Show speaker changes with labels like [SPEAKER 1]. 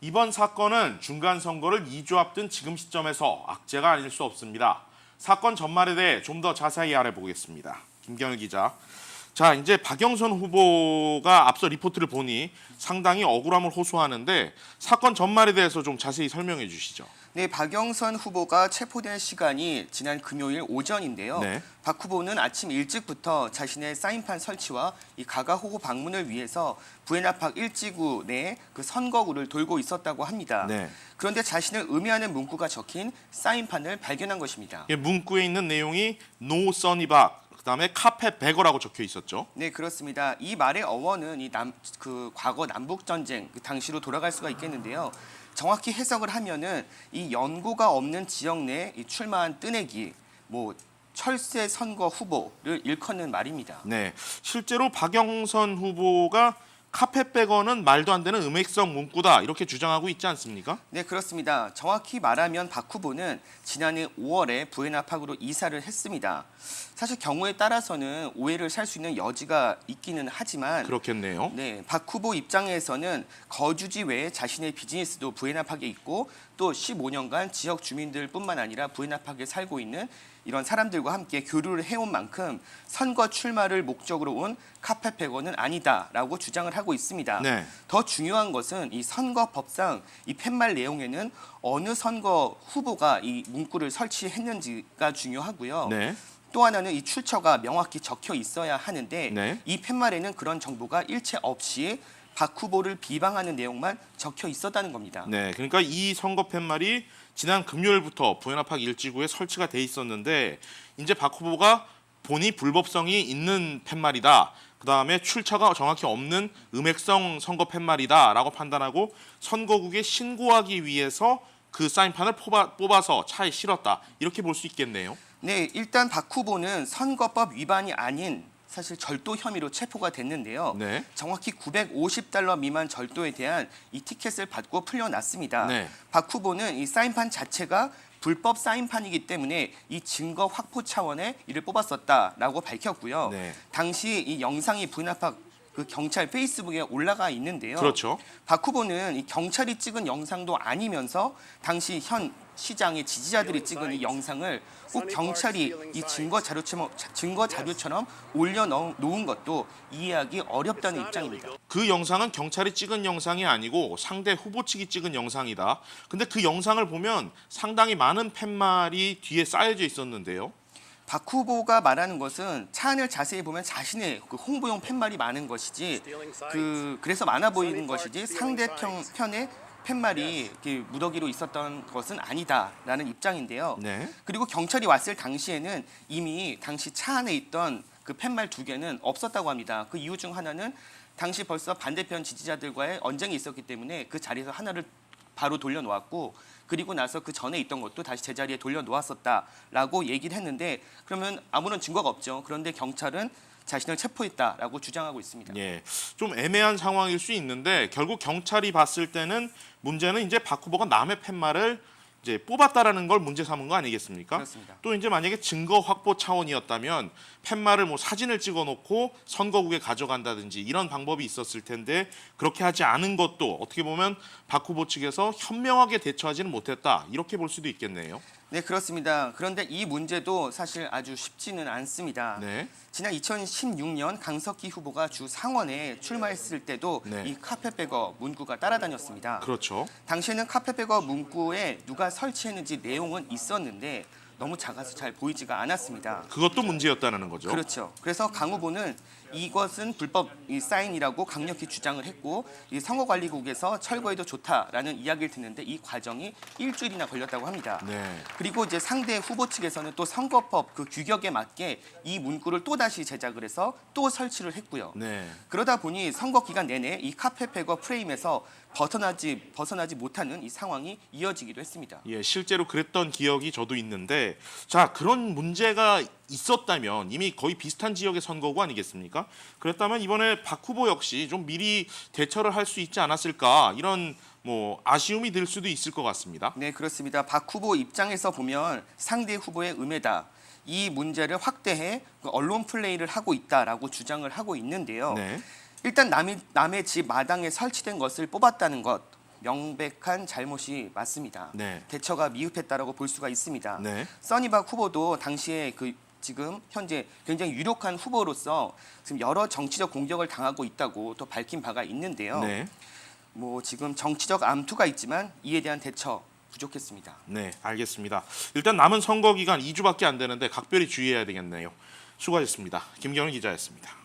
[SPEAKER 1] 이번 사건은 중간 선거를 2주 앞둔 지금 시점에서 악재가 아닐 수 없습니다. 사건 전말에 대해 좀 더 자세히 알아보겠습니다. 김경일 기자. 자, 이제 박영선 후보가 앞서 리포트를 보니 상당히 억울함을 호소하는데 사건 전말에 대해서 좀 자세히 설명해 주시죠.
[SPEAKER 2] 네, 박영선 후보가 체포된 시간이 지난 금요일 오전인데요.
[SPEAKER 1] 네.
[SPEAKER 2] 박 후보는 아침 일찍부터 자신의 사인판 설치와 이 가가호호 방문을 위해서 부에나팍 1지구 내 그 선거구를 돌고 있었다고 합니다.
[SPEAKER 1] 네.
[SPEAKER 2] 그런데 자신을 의미하는 문구가 적힌 사인판을 발견한 것입니다.
[SPEAKER 1] 문구에 있는 내용이 No 써니박, 그다음에 카페 베거라고 적혀 있었죠.
[SPEAKER 2] 네, 그렇습니다. 이 말의 어원은 과거 남북 전쟁 그 당시로 돌아갈 수가 있겠는데요. 정확히 해석을 하면은 이 연고가 없는 지역 내에 출마한 뜨내기, 철새 선거 후보를 일컫는 말입니다.
[SPEAKER 1] 네, 실제로 박영선 후보가 카페 베거는 말도 안 되는 음액성 문구다 이렇게 주장하고 있지 않습니까?
[SPEAKER 2] 네, 그렇습니다. 정확히 말하면 박 후보는 지난해 5월에 부에나팍으로 이사를 했습니다. 사실 경우에 따라서는 오해를 살 수 있는 여지가 있기는 하지만
[SPEAKER 1] 그렇겠네요.
[SPEAKER 2] 네, 박 후보 입장에서는 거주지 외에 자신의 비즈니스도 부에나팍에 있고 또 15년간 지역 주민들뿐만 아니라 부에나팍에 살고 있는 이런 사람들과 함께 교류를 해온 만큼 선거 출마를 목적으로 온 카페백원은 아니다라고 주장을 하고 있습니다.
[SPEAKER 1] 네.
[SPEAKER 2] 더 중요한 것은 이 선거법상 이 팻말 내용에는 어느 선거 후보가 이 문구를 설치했는지가 중요하고요.
[SPEAKER 1] 네.
[SPEAKER 2] 또 하나는 이 출처가 명확히 적혀 있어야 하는데
[SPEAKER 1] 네.
[SPEAKER 2] 이 팻말에는 그런 정보가 일체 없이 박 후보를 비방하는 내용만 적혀 있었다는 겁니다.
[SPEAKER 1] 네, 그러니까 이 선거 팻말이 지난 금요일부터 부에나팍 1지구에 설치가 돼 있었는데 이제 박 후보가 본이 불법성이 있는 팻말이다. 그다음에 출처가 정확히 없는 음액성 선거 팻말이다라고 판단하고 선거국에 신고하기 위해서 그 사인판을 뽑아서 차에 실었다. 이렇게 볼 수 있겠네요.
[SPEAKER 2] 네, 일단 박 후보는 선거법 위반이 아닌 사실 절도 혐의로 체포가 됐는데요.
[SPEAKER 1] 네.
[SPEAKER 2] 정확히 $950 미만 절도에 대한 이 티켓을 받고 풀려났습니다.
[SPEAKER 1] 네.
[SPEAKER 2] 박 후보는 이 사인판 자체가 불법 사인판이기 때문에 이 증거 확보 차원에 이를 뽑았었다라고 밝혔고요.
[SPEAKER 1] 네.
[SPEAKER 2] 당시 이 영상이 부에나팍 그 경찰 페이스북에 올라가 있는데요.
[SPEAKER 1] 그렇죠.
[SPEAKER 2] 박 후보는 이 경찰이 찍은 영상도 아니면서 당시 현 시장의 지지자들이 찍은 이 영상을 꼭 경찰이 이 증거 자료처럼 올려놓은 것도 이해하기 어렵다는 입장입니다.
[SPEAKER 1] 그 영상은 경찰이 찍은 영상이 아니고 상대 후보 측이 찍은 영상이다. 근데 그 영상을 보면 상당히 많은 팻말이 뒤에 쌓여져 있었는데요.
[SPEAKER 2] 박 후보가 말하는 것은 차 안을 자세히 보면 자신의 그 홍보용 팻말이 많은 것이지 그래서 많아 보이는 것이지 상대편의 팻말이 이렇게 무더기로 있었던 것은 아니다라는 입장인데요.
[SPEAKER 1] 네.
[SPEAKER 2] 그리고 경찰이 왔을 당시에는 이미 당시 차 안에 있던 그 팻말 2개는 없었다고 합니다. 그 이유 중 하나는 당시 벌써 반대편 지지자들과의 언쟁이 있었기 때문에 그 자리에서 하나를 바로 돌려놓았고 그리고 나서 그 전에 있던 것도 다시 제자리에 돌려놓았었다라고 얘기를 했는데 그러면 아무런 증거가 없죠. 그런데 경찰은 자신을 체포했다라고 주장하고 있습니다.
[SPEAKER 1] 예, 좀 애매한 상황일 수 있는데 결국 경찰이 봤을 때는 문제는 이제 박 후보가 남의 팻말을 이제 뽑았다라는 걸 문제 삼은 거 아니겠습니까?
[SPEAKER 2] 그렇습니다.
[SPEAKER 1] 또 이제 만약에 증거 확보 차원이었다면 팻말을 사진을 찍어놓고 선거국에 가져간다든지 이런 방법이 있었을 텐데 그렇게 하지 않은 것도 어떻게 보면 박 후보 측에서 현명하게 대처하지는 못했다 이렇게 볼 수도 있겠네요.
[SPEAKER 2] 네, 그렇습니다. 그런데 이 문제도 사실 아주 쉽지는 않습니다.
[SPEAKER 1] 네.
[SPEAKER 2] 지난 2016년 강석기 후보가 주 상원에 출마했을 때도
[SPEAKER 1] 네.
[SPEAKER 2] 이 카페백어 문구가 따라다녔습니다.
[SPEAKER 1] 그렇죠.
[SPEAKER 2] 당시에는 카페백어 문구에 누가 설치했는지 내용은 있었는데 너무 작아서 잘 보이지가 않았습니다.
[SPEAKER 1] 그것도 문제였다는 거죠.
[SPEAKER 2] 그렇죠. 그래서 강 후보는 이것은 불법 사인이라고 강력히 주장을 했고 이 선거관리국에서 철거해도 좋다라는 이야기를 듣는데 이 과정이 일주일이나 걸렸다고 합니다.
[SPEAKER 1] 네.
[SPEAKER 2] 그리고 이제 상대 후보 측에서는 또 선거법 그 규격에 맞게 이 문구를 또 다시 제작을 해서 또 설치를 했고요.
[SPEAKER 1] 네.
[SPEAKER 2] 그러다 보니 선거 기간 내내 이 카페백어 프레임에서 벗어나지 못하는 이 상황이 이어지기도 했습니다.
[SPEAKER 1] 예, 실제로 그랬던 기억이 저도 있는데 자, 그런 문제가 있었다면 이미 거의 비슷한 지역의 선거구 아니겠습니까? 그랬다면 이번에 박 후보 역시 좀 미리 대처를 할 수 있지 않았을까 이런 아쉬움이 들 수도 있을 것 같습니다.
[SPEAKER 2] 네, 그렇습니다. 박 후보 입장에서 보면 상대 후보의 음해다. 이 문제를 확대해 언론 플레이를 하고 있다라고 주장을 하고 있는데요.
[SPEAKER 1] 네.
[SPEAKER 2] 일단 남의 집 마당에 설치된 것을 뽑았다는 것, 명백한 잘못이 맞습니다.
[SPEAKER 1] 네.
[SPEAKER 2] 대처가 미흡했다라고 볼 수가 있습니다.
[SPEAKER 1] 네.
[SPEAKER 2] 써니박 후보도 당시에 지금 현재 굉장히 유력한 후보로서 지금 여러 정치적 공격을 당하고 있다고 또 밝힌 바가 있는데요.
[SPEAKER 1] 네.
[SPEAKER 2] 뭐 지금 정치적 암투가 있지만 이에 대한 대처 부족했습니다.
[SPEAKER 1] 네, 알겠습니다. 일단 남은 선거 기간 2주밖에 안 되는데 각별히 주의해야 되겠네요. 수고하셨습니다. 김경훈 기자였습니다.